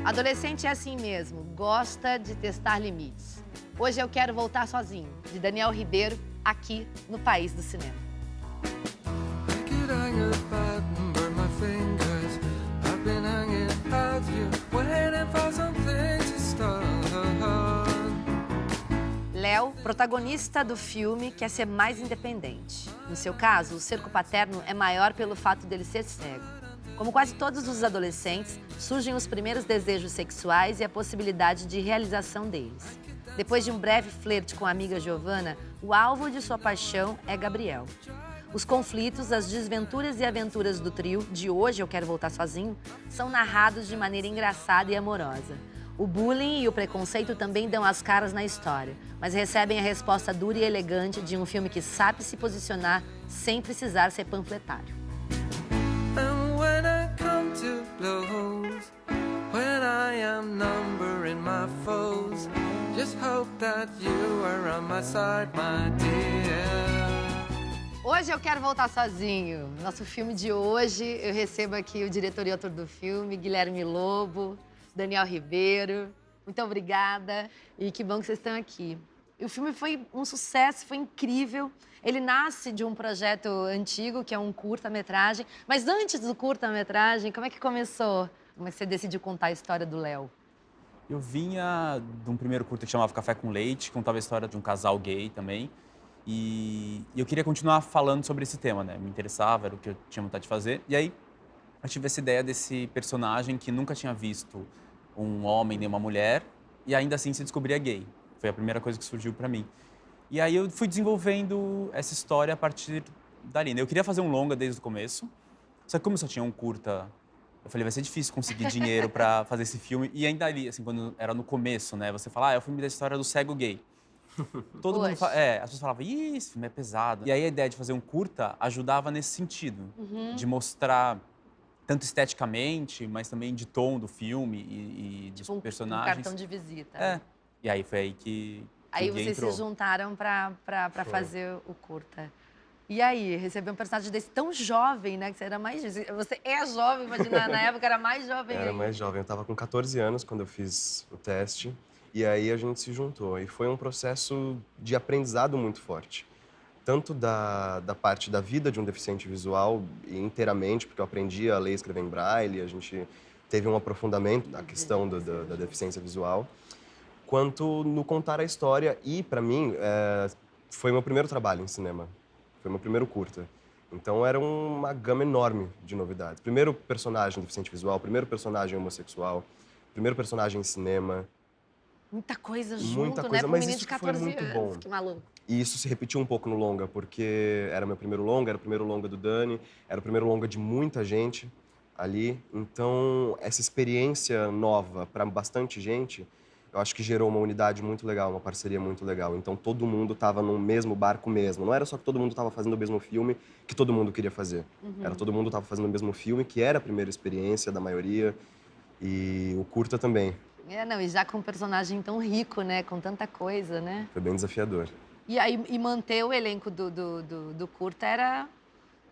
Adolescente é assim mesmo, gosta de testar limites. Hoje eu quero voltar sozinho, de Daniel Ribeiro, aqui no País do Cinema. Léo, protagonista do filme, quer ser mais independente. No seu caso, o cerco paterno é maior pelo fato dele ser cego. Como quase todos os adolescentes, surgem os primeiros desejos sexuais e a possibilidade de realização deles. Depois de um breve flerte com a amiga Giovanna, o alvo de sua paixão é Gabriel. Os conflitos, as desventuras e aventuras do trio, de Hoje Eu Quero Voltar Sozinho, são narrados de maneira engraçada e amorosa. O bullying e o preconceito também dão as caras na história, mas recebem a resposta dura e elegante de um filme que sabe se posicionar sem precisar ser panfletário. Hoje Eu Quero Voltar Sozinho. Nosso filme de hoje, eu recebo aqui o diretor e autor do filme, Guilherme Lobo, Daniel Ribeiro. Muito obrigada e que bom que vocês estão aqui. O filme foi um sucesso, foi incrível. Ele nasce de um projeto antigo, que é um curta-metragem. Mas antes do curta-metragem, como é que começou? Como é que você decidiu contar a história do Léo? Eu vinha de um primeiro curta que chamava Café com Leite, que contava a história de um casal gay também. E eu queria continuar falando sobre esse tema, né? Me interessava, era o que eu tinha vontade de fazer. E aí, eu tive essa ideia desse personagem que nunca tinha visto um homem nem uma mulher e ainda assim se descobria gay. Foi a primeira coisa que surgiu pra mim. E aí eu fui desenvolvendo essa história a partir dali, né? Eu queria fazer um longa desde o começo, só que como eu só tinha um curta, eu falei, vai ser difícil conseguir dinheiro pra fazer esse filme. E ainda ali, assim, quando era no começo, né? Você fala, é o filme da história do cego gay. Todo mundo fala, as pessoas falavam, ih, esse filme é pesado. E aí a ideia de fazer um curta ajudava nesse sentido, de mostrar tanto esteticamente, mas também de tom do filme e dos personagens. Um cartão de visita. É. E aí foi aí que aí o Gui vocês entrou. se juntaram pra fazer o curta. E aí, receber um personagem desse tão jovem, né? Que você era mais... Você é jovem, imagina, na época era mais jovem Era ainda. mais jovem, eu tava com 14 anos quando eu fiz o teste. E aí a gente se juntou. E foi um processo de aprendizado muito forte. Tanto da parte da vida de um deficiente visual, inteiramente, porque eu aprendi a ler e escrever em braille, a gente teve um aprofundamento na questão da deficiência visual, quanto no contar a história. E, para mim, foi meu primeiro trabalho em cinema. Foi meu primeiro curta. Então, era uma gama enorme de novidades. Primeiro personagem deficiente visual, primeiro personagem homossexual, primeiro personagem em cinema. Muita coisa junto, Muita né? coisa, Pra um mas menino isso de que foi 14 muito anos. bom. Que maluco. E isso se repetiu um pouco no longa, porque era meu primeiro longa, era o primeiro longa do Dani, era o primeiro longa de muita gente ali. Então, essa experiência nova para bastante gente, eu acho que gerou uma unidade muito legal, uma parceria muito legal. Então, todo mundo estava no mesmo barco mesmo. Não era só que todo mundo estava fazendo o mesmo filme que todo mundo queria fazer. Era todo mundo estava fazendo o mesmo filme, que era a primeira experiência da maioria, e o curta também. Não, e já com um personagem tão rico, né? Com tanta coisa, né? Foi bem desafiador. E aí, manter o elenco do curta era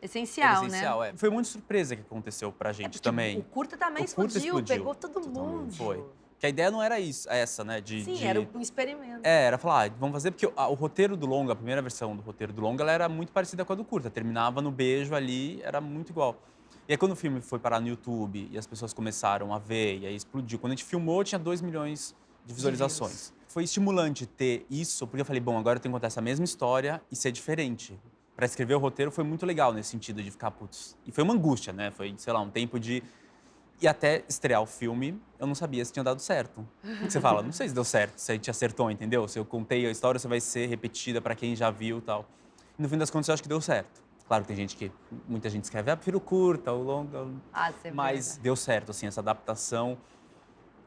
essencial, Era essencial, né? Foi muita surpresa que aconteceu pra gente também. O curta também O curta explodiu, explodiu. pegou todo mundo. Foi. Que a ideia não era essa, né? Sim, era um experimento. Era falar, vamos fazer, porque o roteiro do longa, a primeira versão do roteiro do longa, ela era muito parecida com a do curta. Terminava no beijo ali, era muito igual. E aí quando o filme foi parar no YouTube e as pessoas começaram a ver, e aí explodiu. Quando a gente filmou, tinha 2 milhões de visualizações. Foi estimulante ter isso, porque eu falei, bom, agora eu tenho que contar essa mesma história e ser diferente. Pra escrever o roteiro foi muito legal nesse sentido de ficar, putz... E foi uma angústia, né? Foi, sei lá, um tempo de... E até estrear o filme, eu não sabia se tinha dado certo. Você fala, não sei se deu certo, se a gente acertou, entendeu? Se eu contei a história, se vai ser repetida pra quem já viu e tal. E no fim das contas, eu acho que deu certo. Claro que tem gente que... Muita gente escreve, prefiro o curta, o longa... Mas deu certo, assim, essa adaptação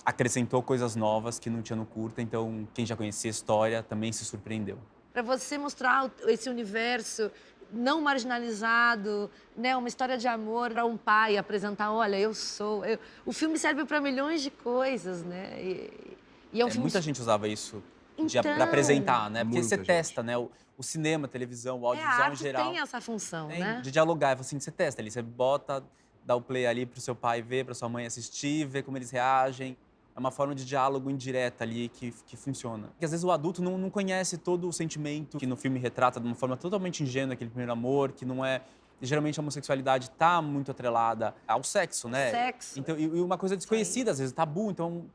acrescentou coisas novas que não tinha no curta. Então, quem já conhecia a história também se surpreendeu. Para você mostrar esse universo não marginalizado, né, uma história de amor para um pai, apresentar, olha, o filme serve para milhões de coisas, né? E é um filme... Muita gente usava isso Então, para apresentar, né? Porque você muita testa, né? O cinema, a televisão, o a audiovisual em arte geral. tem essa função, né? De dialogar, assim, você testa ali, você bota, dá o play ali pro seu pai ver, pra sua mãe assistir, ver como eles reagem. É uma forma de diálogo indireta ali que funciona. Porque às vezes o adulto não conhece todo o sentimento que no filme retrata de uma forma totalmente ingênua, aquele primeiro amor, que não é... Geralmente a homossexualidade tá muito atrelada ao sexo, né? Sexo. Então, e uma coisa desconhecida, às vezes, tabu. Então,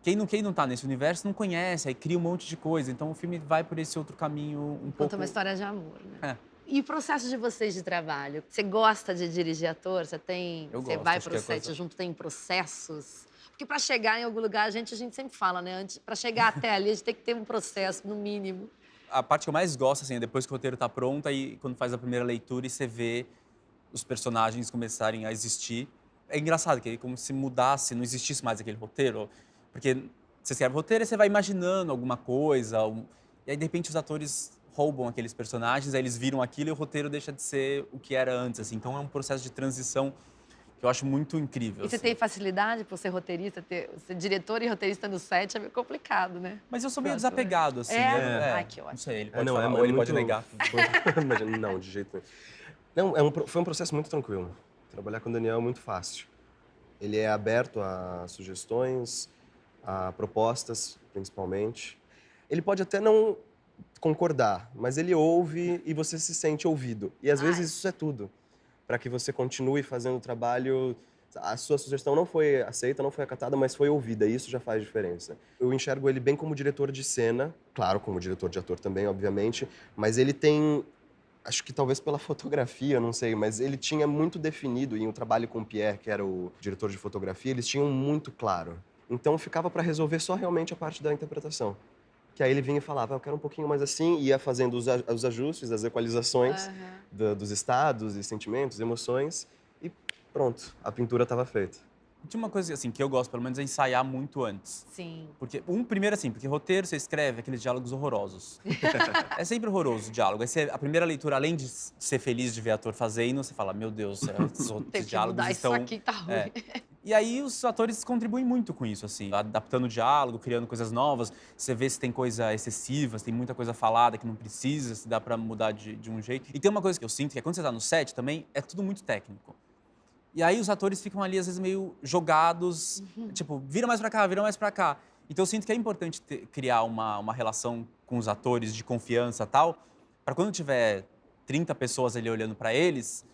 quem não tá nesse universo não conhece, aí cria um monte de coisa. Então o filme vai por esse outro caminho um pouco... Conta uma história de amor, né? É. E o processo de vocês de trabalho? Você gosta de dirigir ator? Você Eu você gosto, vai acho pro que é set coisa... junto, tem processos? Porque para chegar em algum lugar, a gente sempre fala, né? Para chegar até ali, a gente tem que ter um processo, no mínimo. A parte que eu mais gosto, assim, é depois que o roteiro tá pronto, aí quando faz a primeira leitura e você vê os personagens começarem a existir. É engraçado, que é como se mudasse, não existisse mais aquele roteiro. Porque você escreve o roteiro e você vai imaginando alguma coisa, e aí, de repente, os atores roubam aqueles personagens, aí eles viram aquilo e o roteiro deixa de ser o que era antes, assim. Então é um processo de transição que eu acho muito incrível. E você assim. tem facilidade por ser roteirista, ser diretor e roteirista no set é meio complicado, né? Mas eu sou meio Nossa, desapegado, assim. Ai, que ótimo. Não sei, ele É, pode não, falar, ou ele pode negar. Imagina, não, de jeito nenhum. Não, foi um processo muito tranquilo. Trabalhar com o Daniel é muito fácil. Ele é aberto a sugestões, a propostas, principalmente. Ele pode até não concordar, mas ele ouve e você se sente ouvido. E às vezes isso é tudo. Para que você continue fazendo o trabalho. A sua sugestão não foi aceita, não foi acatada, mas foi ouvida, e isso já faz diferença. Eu enxergo ele bem como diretor de cena, claro, como diretor de ator também, obviamente, mas ele tem, acho que talvez pela fotografia, não sei, mas ele tinha muito definido, e o trabalho com o Pierre, que era o diretor de fotografia, eles tinham muito claro. Então ficava para resolver só realmente a parte da interpretação. Que aí ele vinha e falava, eu quero um pouquinho mais assim, e ia fazendo os ajustes, as equalizações dos estados e sentimentos, emoções, e pronto, a pintura estava feita. Tinha uma coisa assim que eu gosto, pelo menos, é ensaiar muito antes. Sim. Porque, primeiro assim, porque roteiro você escreve aqueles diálogos horrorosos. É sempre horroroso o diálogo. Aí a primeira leitura, além de ser feliz de ver ator fazendo, você fala, meu Deus, Tem esses que diálogos mudar estão... isso aqui, tá ruim. É. E aí os atores contribuem muito com isso, assim, adaptando o diálogo, criando coisas novas. Você vê se tem coisa excessiva, se tem muita coisa falada que não precisa, se dá pra mudar de um jeito. E tem uma coisa que eu sinto, que é quando você tá no set também, é tudo muito técnico. E aí os atores ficam ali, às vezes, meio jogados, tipo, vira mais pra cá, vira mais pra cá. Então eu sinto que é importante criar uma relação com os atores de confiança e tal, pra quando tiver 30 pessoas ali olhando pra eles,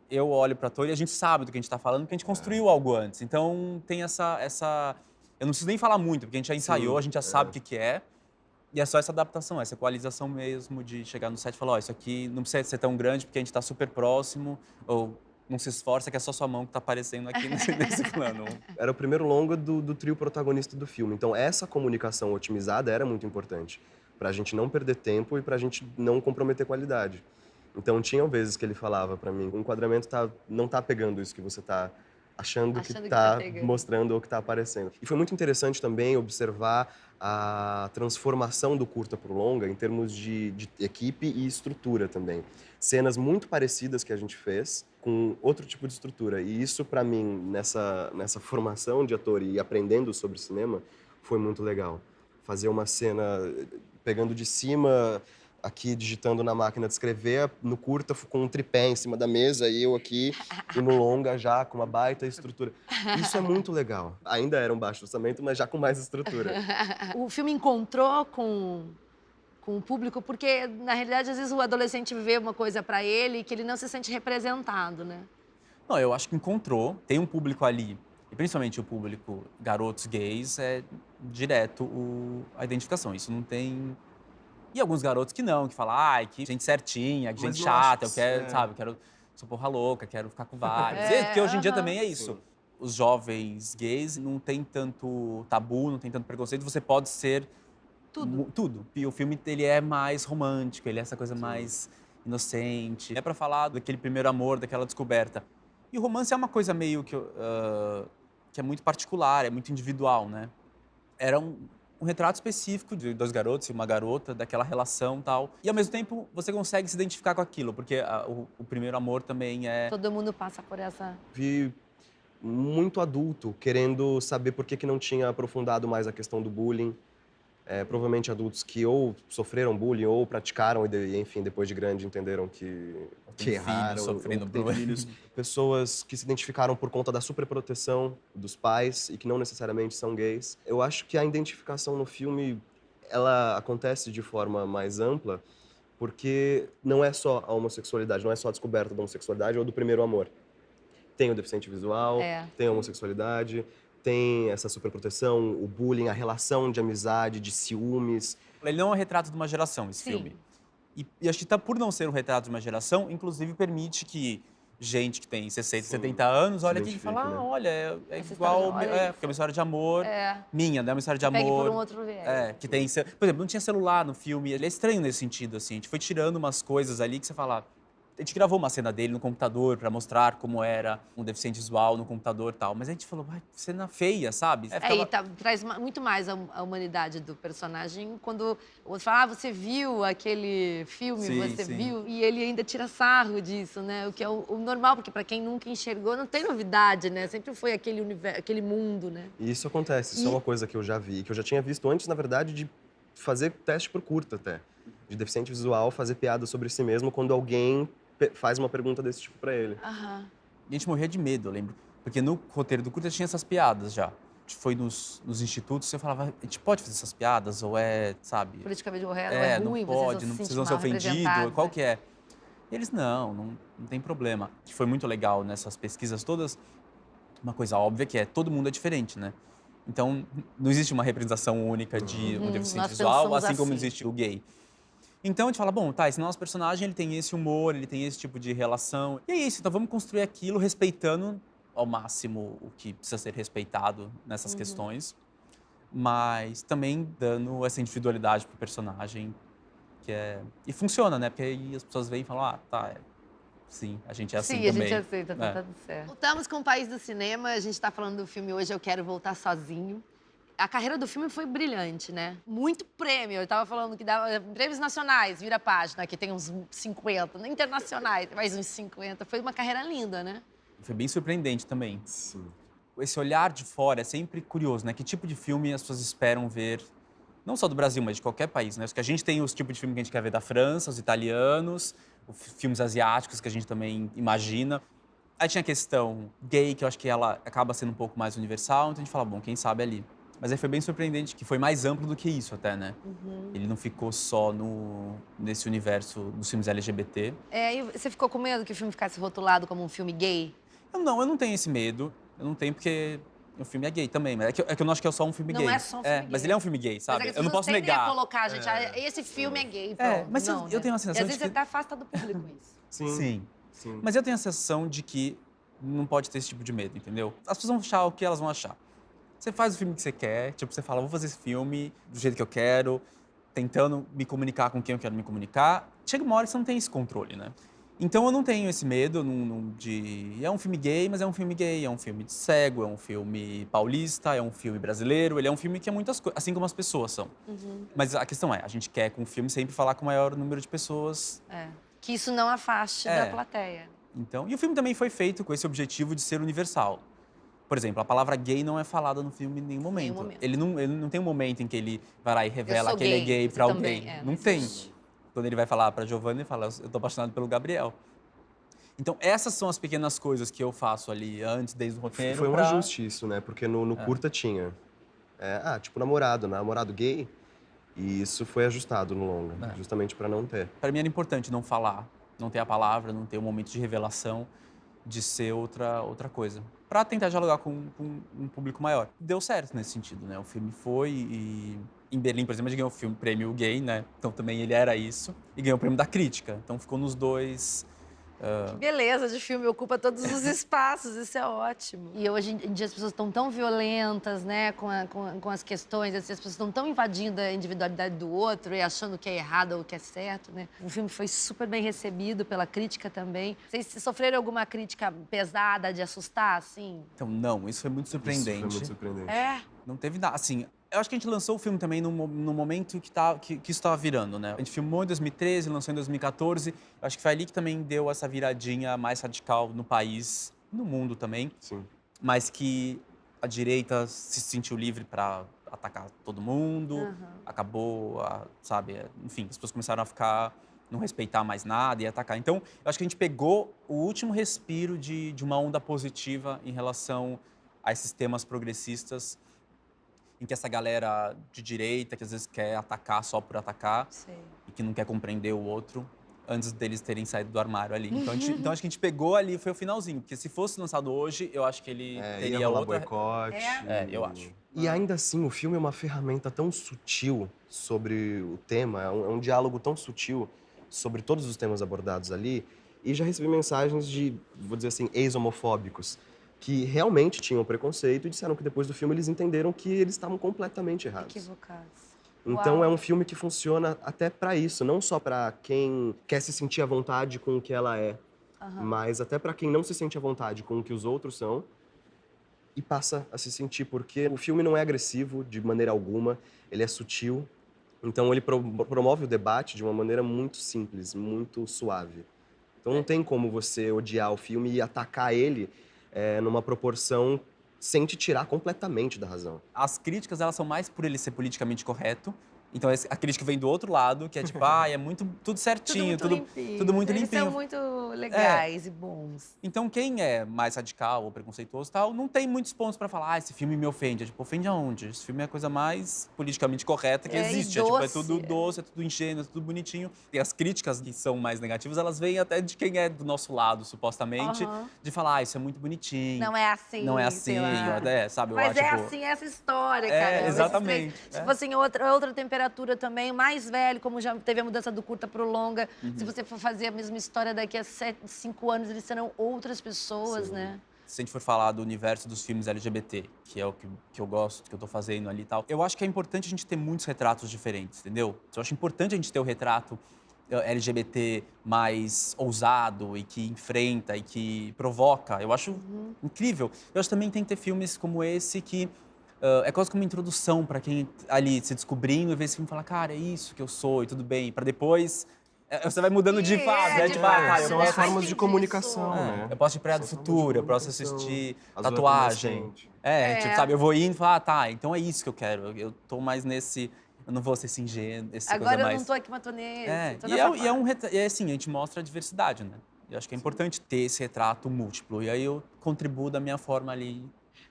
eu olho pro ator e a gente sabe do que a gente tá falando, porque a gente construiu algo antes. Então tem essa... Eu não preciso nem falar muito, porque a gente já ensaiou, a gente já sabe o que é. E é só essa adaptação, essa equalização mesmo de chegar no set e falar, ó, isso aqui não precisa ser tão grande porque a gente tá super próximo, ou não se esforça que é só sua mão que tá aparecendo aqui nesse plano. Era o primeiro longa do trio protagonista do filme, então essa comunicação otimizada era muito importante, pra gente não perder tempo e pra gente não comprometer qualidade. Então tinham vezes que ele falava pra mim, o enquadramento não tá pegando isso que você tá achando que tá mostrando ou que tá aparecendo. E foi muito interessante também observar a transformação do curta pro longa em termos de equipe e estrutura também. Cenas muito parecidas que a gente fez com outro tipo de estrutura. E isso, pra mim, nessa formação de ator e aprendendo sobre cinema, foi muito legal. Fazer uma cena pegando de cima, aqui digitando na máquina de escrever, no curta com um tripé em cima da mesa, e eu aqui, e no longa já com uma baita estrutura. Isso é muito legal. Ainda era um baixo orçamento, mas já com mais estrutura. O filme encontrou com o público, porque, na realidade, às vezes o adolescente vê uma coisa pra ele que ele não se sente representado, né? Não, eu acho que encontrou. Tem um público ali, e principalmente o público garotos gays, é direto a identificação. Isso não tem... E alguns garotos que não, que falam, ai, que gente certinha, que Mas gente eu acho chata, que eu quero, é. sabe, eu quero, sou porra louca, quero ficar com vários. É, Porque hoje em dia aham. também é isso. Sim. Os jovens gays não tem tanto tabu, não tem tanto preconceito, você pode ser Tudo. tudo. E o filme, ele é mais romântico, ele é essa coisa mais inocente. É pra falar daquele primeiro amor, daquela descoberta. E o romance é uma coisa meio que é muito particular, é muito individual, né? Era um retrato específico de dois garotos e uma garota, daquela relação e tal. E, ao mesmo tempo, você consegue se identificar com aquilo, porque o primeiro amor também é... Todo mundo passa por essa... Vi muito adulto querendo saber por que não tinha aprofundado mais a questão do bullying. provavelmente adultos que ou sofreram bullying ou praticaram e enfim, depois de grande entenderam que Tem erraram, filhos sofrendo ou que tem bullying. filhos. Pessoas que se identificaram por conta da superproteção dos pais e que não necessariamente são gays. Eu acho que a identificação no filme, ela acontece de forma mais ampla, porque não é só a homossexualidade, não é só a descoberta da homossexualidade ou do primeiro amor. Tem o deficiente visual, É. tem a homossexualidade, tem essa superproteção, o bullying, a relação de amizade, de ciúmes. Ele não é um retrato de uma geração, esse Sim. filme. E acho que tá, por não ser um retrato de uma geração, inclusive permite que gente que tem 60, Sim, 70 anos se olha aqui e identifique, fala, né? olha, é Essa igual, história de- olha, porque é uma história de amor, É. minha, né? Uma história de Pegue amor. por um outro viés. Que tem, por exemplo, não tinha celular no filme, ele é estranho nesse sentido, assim, a gente foi tirando umas coisas ali que você fala, a gente gravou uma cena dele no computador pra mostrar como era um deficiente visual no computador e tal, mas a gente falou, vai, cena feia, sabe? E traz muito mais a humanidade do personagem quando o outro fala, você viu aquele filme, Sim, você sim. viu, e ele ainda tira sarro disso, né? O que é o normal, porque pra quem nunca enxergou, não tem novidade, né? Sempre foi aquele universo, aquele mundo, né? E isso acontece, isso é uma coisa que eu já vi, que eu já tinha visto antes, na verdade, de fazer teste por curta até. De deficiente visual fazer piada sobre si mesmo quando alguém faz uma pergunta desse tipo pra ele. Aham. E a gente morria de medo, eu lembro. Porque no roteiro do curta tinha essas piadas já. A gente foi nos institutos e eu falava, a gente pode fazer essas piadas? Ou é, sabe? Politicamente correto, é ruim, não pode, vocês vocês se vão ser sentem mal ofendidos, representados, qual né? que é? E eles, não tem problema. Que foi muito legal nessas pesquisas todas, uma coisa óbvia que é, todo mundo é diferente, né? Então, não existe uma representação única de um deficiente nós visual, pensamos assim como assim. existe o gay. Então a gente fala, bom, tá, esse nosso personagem ele tem esse humor, ele tem esse tipo de relação. E é isso, então vamos construir aquilo respeitando ao máximo o que precisa ser respeitado nessas questões, mas também dando essa individualidade pro personagem, que é... E funciona, né? Porque aí as pessoas veem e falam, sim, a gente é assim Sim, a também. gente aceita, tá tudo certo. Voltamos com o País do Cinema, a gente tá falando do filme Hoje Eu Quero Voltar Sozinho. A carreira do filme foi brilhante, né? Muito prêmio. Eu tava falando que dava prêmios nacionais, vira a página, que tem uns 50, internacionais, mais uns 50. Foi uma carreira linda, né? Foi bem surpreendente também. Sim. Esse olhar de fora é sempre curioso, né? Que tipo de filme as pessoas esperam ver, não só do Brasil, mas de qualquer país, né? Porque a gente tem os tipos de filme que a gente quer ver da França, os italianos, os filmes asiáticos que a gente também imagina. Aí tinha a questão gay, que eu acho que ela acaba sendo um pouco mais universal, então a gente fala, bom, quem sabe ali. Mas aí foi bem surpreendente, que foi mais amplo do que isso até, né? Ele não ficou só nesse universo dos filmes LGBT. E você ficou com medo que o filme ficasse rotulado como um filme gay? Eu não tenho esse medo. Eu não tenho porque o filme é gay também. Mas é que eu não acho que é só um filme Não gay. é só um filme Mas gay. ele é um filme gay, sabe? Mas é que as Eu não pessoas posso tendem negar. a colocar, gente, esse filme é gay, pronto. Mas não, eu tenho a sensação E às de vezes que... até afasta do público isso. Sim. Sim. Mas eu tenho a sensação de que não pode ter esse tipo de medo, entendeu? As pessoas vão achar o que elas vão achar. Você faz o filme que você quer, tipo, você fala, vou fazer esse filme do jeito que eu quero, tentando me comunicar com quem eu quero me comunicar. Chega uma hora que você não tem esse controle, né? Então eu não tenho esse medo de... É um filme gay, mas é um filme gay, é um filme de cego, é um filme paulista, é um filme brasileiro, ele é um filme que é muitas coisas, assim como as pessoas são. Mas a questão é, a gente quer com o filme sempre falar com o maior número de pessoas. Que isso não afaste da plateia. Então, e o filme também foi feito com esse objetivo de ser universal. Por exemplo, a palavra gay não é falada no filme em nenhum momento. momento. Ele não tem um momento em que ele vai lá e revela sou que ele é gay, gay você pra também, alguém. Não tem. Quando ele vai falar pra Giovanna, ele fala, eu tô apaixonado pelo Gabriel. Então, essas são as pequenas coisas que eu faço ali antes, desde o roteiro. Foi um ajuste isso, né? Porque no curta tinha, tipo, namorado gay. E isso foi ajustado no longa, justamente pra não ter. Para mim era importante não falar, não ter a palavra, não ter um momento de revelação, de ser outra coisa. Para tentar dialogar com um público maior. Deu certo nesse sentido, né? O filme foi e... Em Berlim, por exemplo, a gente ganhou o prêmio gay, né? Então também ele era isso. E ganhou o prêmio da crítica. Então ficou nos dois... Que beleza de filme, ocupa todos os espaços, isso é ótimo. E hoje em dia as pessoas estão tão violentas, né, com as questões, assim, as pessoas estão tão invadindo a individualidade do outro e achando que é errado ou que é certo, né? O filme foi super bem recebido pela crítica também. Vocês sofreram alguma crítica pesada de assustar, assim? Então, não, isso foi muito surpreendente. Isso foi muito surpreendente. Não teve nada, assim... Eu acho que a gente lançou o filme também no momento que isso estava virando, né? A gente filmou em 2013, lançou em 2014. Eu acho que foi ali que também deu essa viradinha mais radical no país, no mundo também. Sim. Mas que a direita se sentiu livre para atacar todo mundo, acabou, sabe, enfim, as pessoas começaram a ficar, não respeitar mais nada e atacar. Então, eu acho que a gente pegou o último respiro de uma onda positiva em relação a esses temas progressistas, em que essa galera de direita, que às vezes quer atacar só por atacar, Sei. e que não quer compreender o outro, antes deles terem saído do armário ali. Então, acho que a gente pegou ali, foi o finalzinho. Porque se fosse lançado hoje, eu acho que ele Ia teria rolar outra... boicote. eu acho. E ainda assim, o filme é uma ferramenta tão sutil sobre o tema, é um diálogo tão sutil sobre todos os temas abordados ali. E já recebi mensagens de, vou dizer assim, ex-homofóbicos, que realmente tinham preconceito e disseram que depois do filme eles entenderam que eles estavam completamente errados. Equivocados. Então Uau. é um filme que funciona até pra isso, não só pra quem quer se sentir à vontade com o que ela é, mas até pra quem não se sente à vontade com o que os outros são e passa a se sentir, porque o filme não é agressivo de maneira alguma, ele é sutil, então ele promove o debate de uma maneira muito simples, muito suave. Então não tem como você odiar o filme e atacar ele numa proporção sem te tirar completamente da razão. As críticas, elas são mais por ele ser politicamente correto. Então, a crítica vem do outro lado, que é tipo, é muito tudo certinho, tudo muito limpinho. Eles são muito legais e bons. Então, quem é mais radical ou preconceituoso e tal, não tem muitos pontos pra falar, esse filme me ofende. É tipo, ofende aonde? Esse filme é a coisa mais politicamente correta que existe. E doce. É tudo doce, é tudo ingênuo, é tudo bonitinho. E as críticas que são mais negativas, elas vêm até de quem é do nosso lado, supostamente, de falar, isso é muito bonitinho. Não é assim, Não é assim, sei lá. sabe? Mas eu é acho, assim essa história, cara. Exatamente. Se fosse em outra temperatura também, mais velho, como já teve a mudança do curta pro longa, se você for fazer a mesma história daqui a 5 anos, eles serão outras pessoas, né? Se a gente for falar do universo dos filmes LGBT, que é o que eu gosto, que eu tô fazendo ali e tal, eu acho que é importante a gente ter muitos retratos diferentes, entendeu? Eu acho importante a gente ter o retrato LGBT mais ousado e que enfrenta e que provoca. Eu acho incrível. Eu acho que também tem que ter filmes como esse que é quase como uma introdução para quem ali se descobrindo e vê esse filme e fala, cara, é isso que eu sou e tudo bem. Para depois você vai mudando de fase, né? Tipo, eu são as posso... formas de comunicação, né? Eu posso ir pra do São futuro, eu formas de posso comunicação. assistir Azul é tatuagem. adolescente. Tipo, sabe, eu vou indo e falar, tá, então é isso que eu quero. Eu tô mais nesse... Eu não vou ser esse ingênuo, essa Agora coisa eu mais... não tô aqui, mas tô nesse. Tô E nessa é assim, a gente mostra a diversidade, né? Eu acho que é importante ter esse retrato múltiplo. E aí eu contribuo da minha forma ali.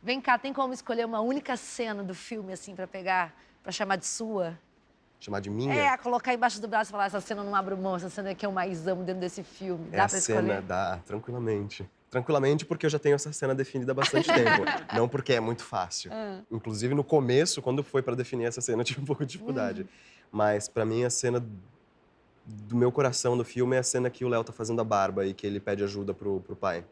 Vem cá, tem como escolher uma única cena do filme, assim, pra pegar, pra chamar de sua? Chamar de minha? Colocar embaixo do braço e falar, essa cena eu não abro mão, essa cena é que eu mais amo dentro desse filme. Dá A pra cena, escolher? dá, tranquilamente. Tranquilamente porque eu já tenho essa cena definida há bastante tempo. Não porque é muito fácil. Inclusive, no começo, quando foi pra definir essa cena, eu tive um pouco de dificuldade. Mas, pra mim, a cena do meu coração no filme é a cena que o Léo tá fazendo a barba e que ele pede ajuda pro pai.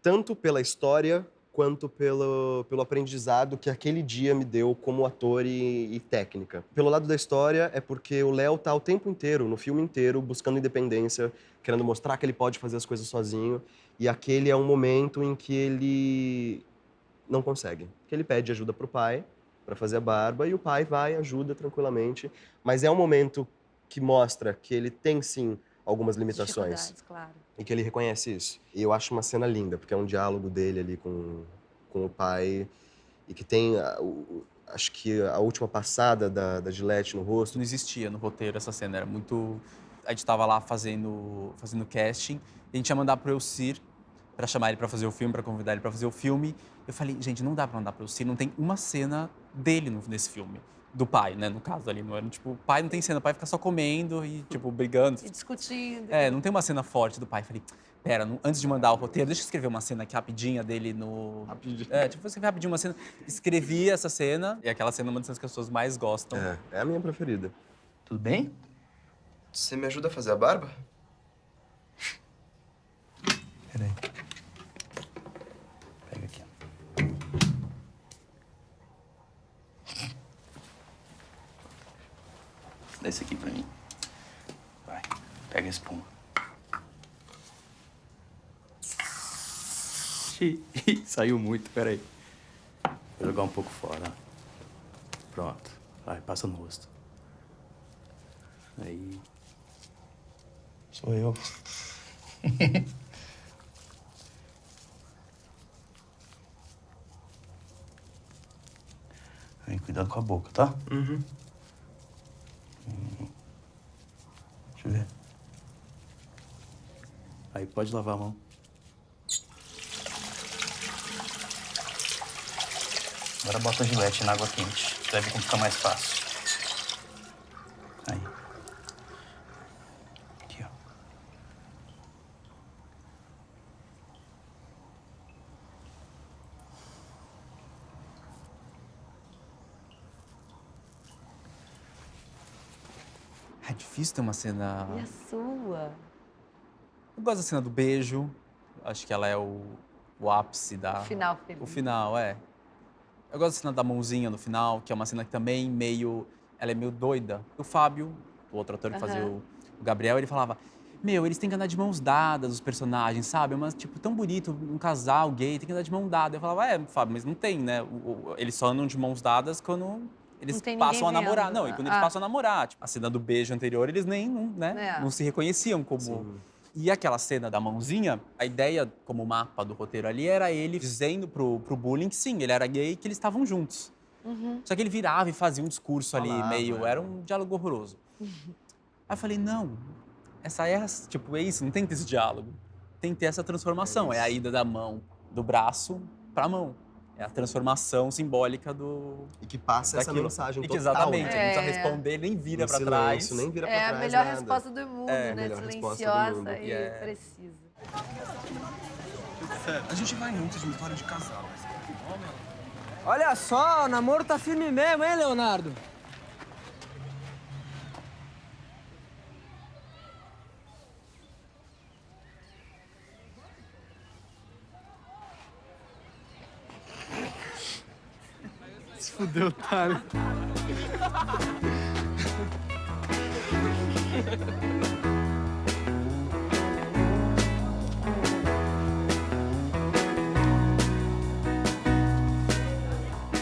Tanto pela história, quanto pelo aprendizado que aquele dia me deu como ator e técnica. Pelo lado da história, é porque o Léo tá o tempo inteiro, no filme inteiro, buscando independência, querendo mostrar que ele pode fazer as coisas sozinho. E aquele é um momento em que ele não consegue. Que ele pede ajuda pro pai para fazer a barba e o pai vai e ajuda tranquilamente. Mas é um momento que mostra que ele tem, sim, algumas limitações. Dificuldades, claro. E que ele reconhece isso. E eu acho uma cena linda, porque é um diálogo dele ali com o pai. E que tem, acho que a última passada da Gillette no rosto. Não existia no roteiro essa cena, era muito... A gente tava lá fazendo casting, e a gente ia mandar pro Elcir pra chamar ele pra fazer o filme, pra convidar ele pra fazer o filme. Eu falei, gente, não dá pra mandar pro Elcir, não tem uma cena dele nesse filme. Do pai, né, no caso ali, não era, tipo, o pai não tem cena, o pai fica só comendo e, tipo, brigando. E discutindo. Não tem uma cena forte do pai. Falei, pera, antes de mandar o roteiro, deixa eu escrever uma cena aqui rapidinha dele no... Rapidinho. Tipo, vou escrever rapidinho uma cena. Escrevi essa cena, e aquela cena é uma das cenas que as pessoas mais gostam. É a minha preferida. Tudo bem? Você me ajuda a fazer a barba? Peraí. Pega aqui, ó. Dá esse aqui pra mim. Vai, pega a espuma. Saiu muito, peraí. Vou jogar um pouco fora, ó. Pronto. Vai, passa no rosto. Aí. Sou eu. Aí, cuidado com a boca, tá? Uhum. Deixa eu ver. Aí, pode lavar a mão. Agora bota o gilete na água quente. Você vai ver como fica mais fácil. Aí. Aqui, ó. É difícil ter uma cena... E a sua? Eu gosto da cena do beijo. Acho que ela é o ápice da... O final feliz. O final, é. Eu gosto da cena da mãozinha no final, que é uma cena que também meio... Ela é meio doida. O Fábio, o outro ator que fazia o Gabriel, ele falava... Meu, eles têm que andar de mãos dadas, os personagens, sabe? É uma, tipo, tão bonito, um casal gay tem que andar de mão dada. Eu falava, Fábio, mas não tem, né? Eles só andam de mãos dadas quando eles passam a namorar. vendo. Não, e quando eles passam a namorar. Tipo, a cena do beijo anterior, eles nem, não se reconheciam como... Sim. E aquela cena da mãozinha, a ideia, como mapa do roteiro ali, era ele dizendo pro bullying que sim, ele era gay e que eles estavam juntos. Só que ele virava e fazia um discurso ali, meio... Era um diálogo horroroso. Aí eu falei, não, tipo, é isso, não tem que ter esse diálogo. Tem que ter essa transformação. É a ida da mão, do braço pra mão. É a transformação simbólica do... E que passa essa daquilo. mensagem E que total. exatamente, né? ele não precisa responder, nem vira No pra silêncio, trás. nem vira pra É trás, a melhor nada. resposta do mundo, É, a né? melhor resposta do Silenciosa mundo. e precisa. A gente vai juntos de uma história de casal. Olha só, o namoro tá firme mesmo, hein, Leonardo? Se fudeu, tá, né?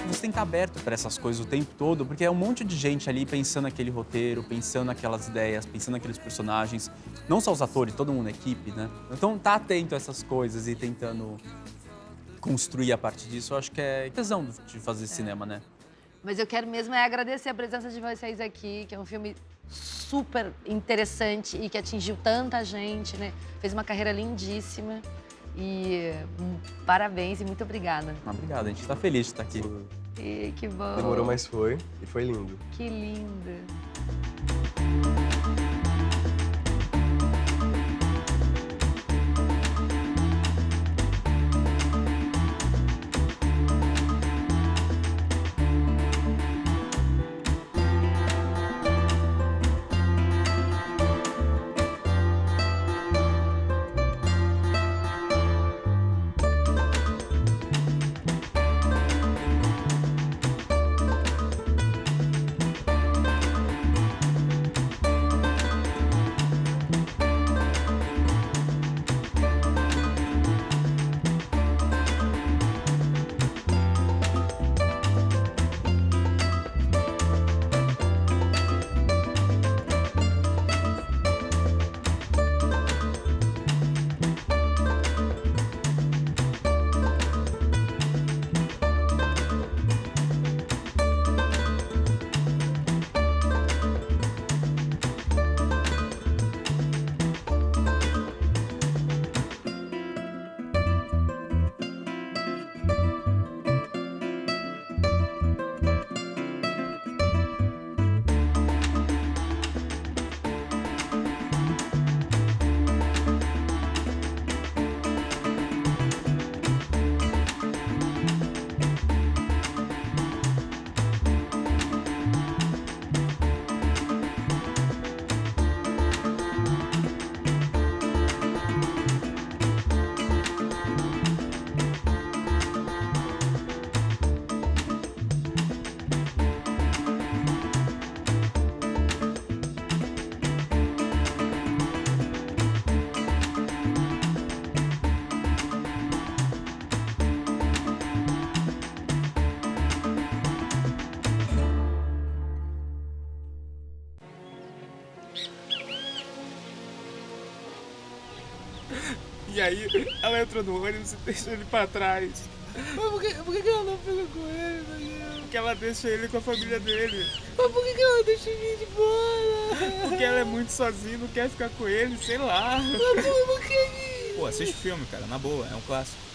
Você tem que estar aberto para essas coisas o tempo todo, porque é um monte de gente ali pensando naquele roteiro, pensando naquelas ideias, pensando naqueles personagens. Não só os atores, todo mundo na equipe, né? Então, tá atento a essas coisas e tentando construir a partir disso, eu acho que é tesão de fazer cinema, né? Mas eu quero mesmo agradecer a presença de vocês aqui, que é um filme super interessante e que atingiu tanta gente, né? Fez uma carreira lindíssima. E parabéns e muito obrigada. Obrigado, a gente tá feliz de estar aqui. E que bom. Demorou, mas foi. E foi lindo. Que lindo. E aí, ela entrou no ônibus e deixou ele pra trás. Mas por que ela não pegou com ele, meu Deus? porque ela deixa ele com a família dele. Mas por que ela deixa ele de bola? Porque ela é muito sozinha, não quer ficar com ele, sei lá. Mas por que? Pô, assiste o filme, cara, na boa, é um clássico.